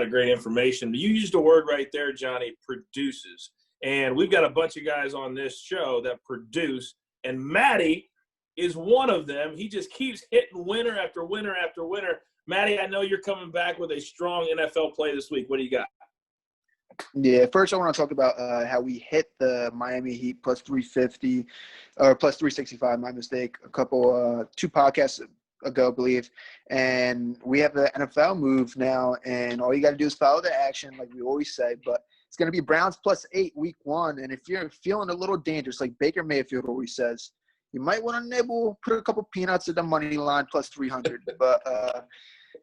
of great information. You used a word right there, Johnny, produces. And we've got a bunch of guys on this show that produce, and Matty is one of them. He just keeps hitting winner after winner after winner. Matty, I know you're coming back with a strong NFL play this week. What do you got? Yeah, first I want to talk about how we hit the Miami Heat plus 350 or plus 365, my mistake, two podcasts ago, I believe. And we have the NFL move now, and all you got to do is follow the action like we always say. But it's going to be Browns plus 8 week 1. And if you're feeling a little dangerous, like Baker Mayfield always says, you might want to nibble, put a couple peanuts at the money line plus 300. But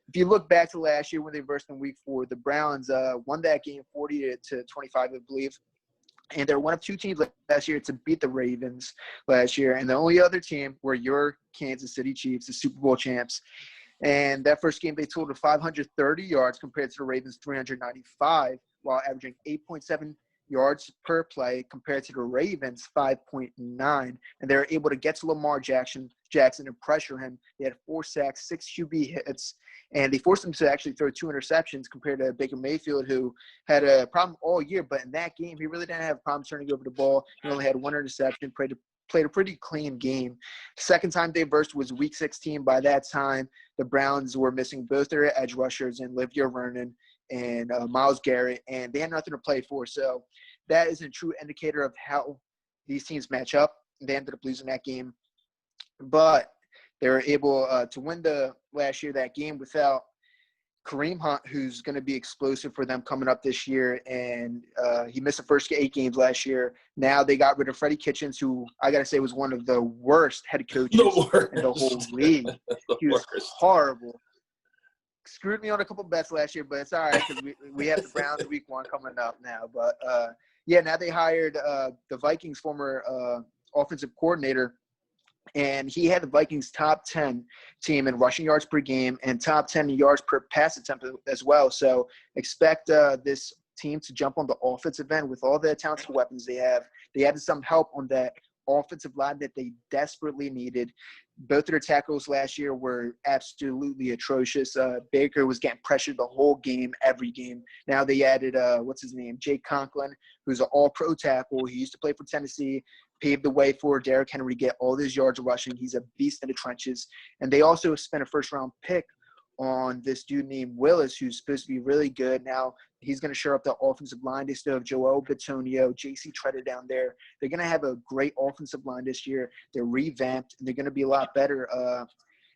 if you look back to last year when they versed in week 4, the Browns won that game 40 to 25, I believe. And they're one of 2 teams last year to beat the Ravens last year. And the only other team were your Kansas City Chiefs, the Super Bowl champs. And that first game, they totaled 530 yards compared to the Ravens' 395, while averaging 8.7 yards per play compared to the Ravens' 5.9. And they were able to get to Lamar Jackson and pressure him. They had 4 sacks, 6 QB hits, and they forced him to actually throw 2 interceptions compared to Baker Mayfield, who had a problem all year. But in that game, he really didn't have a problem turning over the ball. He only had 1 interception, played a pretty clean game. Second time they versed was week 16. By that time, the Browns were missing both their edge rushers and Olivia Vernon and Myles Garrett, and they had nothing to play for. So that is a true indicator of how these teams match up. They ended up losing that game. But they were able to win that game without Kareem Hunt, who's going to be explosive for them coming up this year. And he missed the first 8 games last year. Now they got rid of Freddie Kitchens, who I got to say was one of the worst head coaches in the whole league. He was horrible. Screwed me on a couple bets last year, but it's all right because we have the Browns week 1 coming up now. But, now they hired the Vikings former offensive coordinator, and he had the Vikings top 10 team in rushing yards per game and top 10 yards per pass attempt as well. So expect this team to jump on the offensive end with all the talented weapons they have. They added some help on that offensive line that they desperately needed. Both of their tackles last year were absolutely atrocious. Baker was getting pressured the whole game, every game. Now they added, Jake Conklin, who's an all-pro tackle. He used to play for Tennessee, paved the way for Derrick Henry to get all these yards rushing. He's a beast in the trenches. And they also spent a first-round pick on this dude named Willis, who's supposed to be really good. Now he's going to shore up the offensive line. They still have Joel Bitonio, J.C. Treader down there. They're going to have a great offensive line this year. They're revamped, and they're going to be a lot better.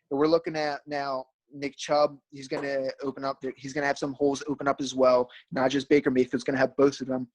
We're looking at now Nick Chubb. He's going to open up. He's going to have some holes open up as well. Not just Baker Mayfield's going to have both of them.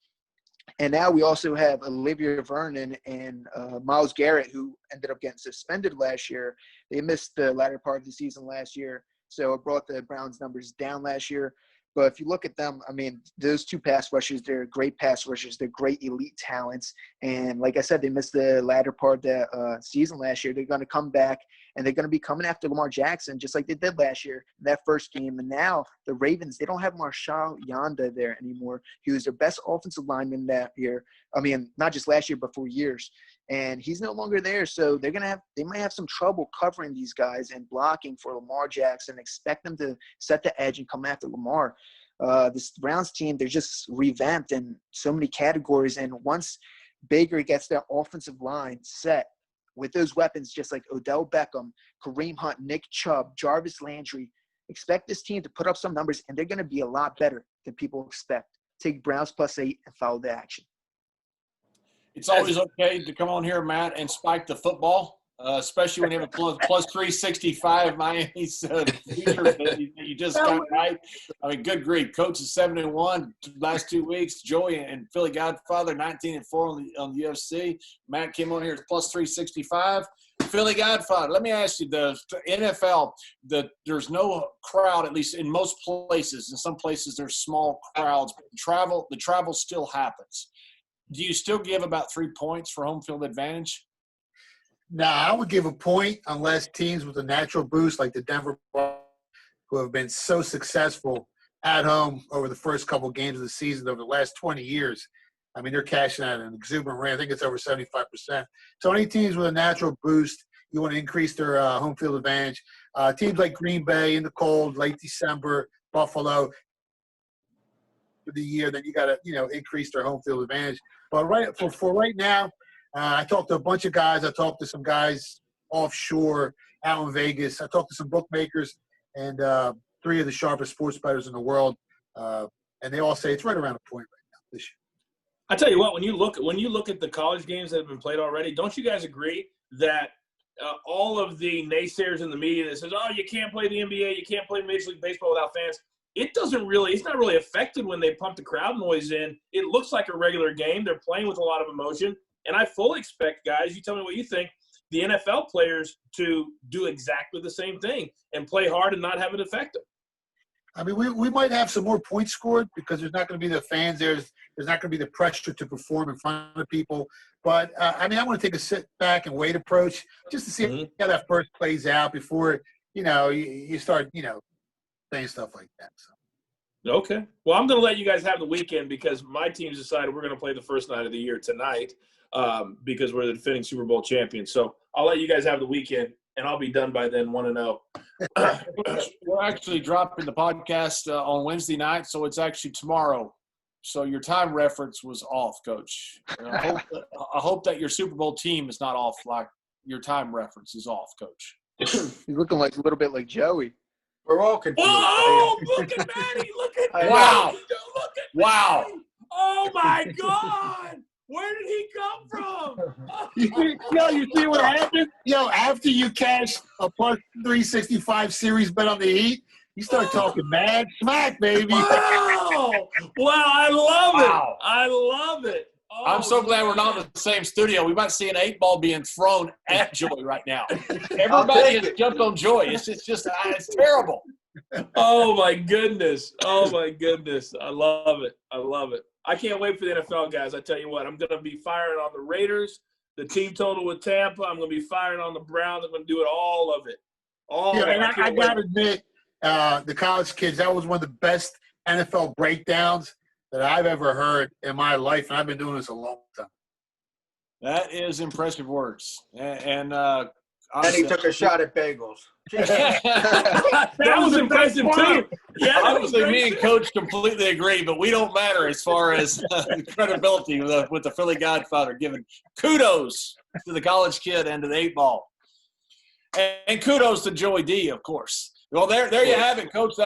And now we also have Olivia Vernon and Myles Garrett, who ended up getting suspended last year. They missed the latter part of the season last year, so it brought the Browns' numbers down last year. But if you look at them, I mean, those 2 pass rushers, they're great pass rushers. They're great elite talents. And like I said, they missed the latter part of the season last year. They're going to come back, and they're going to be coming after Lamar Jackson just like they did last year in that first game. And now the Ravens, they don't have Marshall Yanda there anymore. He was their best offensive lineman that year. I mean, not just last year, but for years. And he's no longer there, so they might have some trouble covering these guys and blocking for Lamar Jackson. Expect them to set the edge and come after Lamar. This Browns team, they're just revamped in so many categories. And once Baker gets their offensive line set with those weapons, just like Odell Beckham, Kareem Hunt, Nick Chubb, Jarvis Landry, expect this team to put up some numbers, and they're going to be a lot better than people expect. Take Browns plus 8 and follow the action. It's always okay to come on here, Matt, and spike the football, especially when you have a plus 365 Miami's future that you just got right. I mean, good grief. Coach is 7-1 last 2 weeks. Joey and Philly Godfather 19-4 on the UFC. Matt came on here at plus 365. Philly Godfather, let me ask you, the NFL, there's no crowd, at least in most places. In some places there's small crowds, but the travel still happens. Do you still give about 3 points for home field advantage? No, I would give a point unless teams with a natural boost like the Denver, who have been so successful at home over the first couple of games of the season over the last 20 years. I mean, they're cashing out an exuberant rate. I think it's over 75%. So any teams with a natural boost, you want to increase their home field advantage. Teams like Green Bay in the cold, late December, Buffalo, for the year, then you got to, increase their home field advantage. But for right now, I talked to a bunch of guys. I talked to some guys offshore out in Vegas. I talked to some bookmakers and 3 of the sharpest sports bettors in the world, and they all say it's right around a point right now this year. I tell you what, when you look at the college games that have been played already, don't you guys agree that all of the naysayers in the media that says, "Oh, you can't play the NBA, you can't play Major League Baseball without fans," it's not really affected when they pump the crowd noise in. It looks like a regular game. They're playing with a lot of emotion, and I fully expect, guys, you tell me what you think, the NFL players to do exactly the same thing and play hard and not have it affect them. I mean, we might have some more points scored because there's not going to be the fans. There's not going to be the pressure to perform in front of people. But, I want to take a sit back and wait approach just to see how that first plays out before, you start, saying stuff like that. So. Okay. Well, I'm going to let you guys have the weekend because my team's decided we're going to play the first night of the year tonight because we're the defending Super Bowl champions. So I'll let you guys have the weekend, and I'll be done by then 1-0. We're actually dropping the podcast on Wednesday night, so it's actually tomorrow. So your time reference was off, Coach. I hope that your Super Bowl team is not off like your time reference is off, Coach. He's looking like a little bit like Joey. We're all confused. Whoa! Look at Matty! Look at Matty! Wow! Look at Wow! Matty. Oh, my God! Where did he come from? You see what happened? After you cash a plus 365 series bet on the Heat, you start talking mad smack, baby. Wow! Wow, I love it. Wow. I love it. Oh, I'm so glad we're not in the same studio. We might see an 8-ball being thrown at Joey right now. Everybody has jumped on Joey. It's terrible. Oh, my goodness. Oh, my goodness. I love it. I love it. I can't wait for the NFL, guys. I tell you what, I'm going to be firing on the Raiders, the team total with Tampa. I'm going to be firing on the Browns. I'm going to do it, all of it. All of it. And I got to admit, the college kids, that was one of the best NFL breakdowns that I've ever heard in my life, and I've been doing this a long time. That is impressive words. And he took a shot at bagels. that was impressive, too. Yeah, obviously, me and Coach completely agree, but we don't matter as far as the credibility with the Philly Godfather giving kudos to the college kid and to the 8-ball. And kudos to Joey D, of course. Well, there you have it, Coach.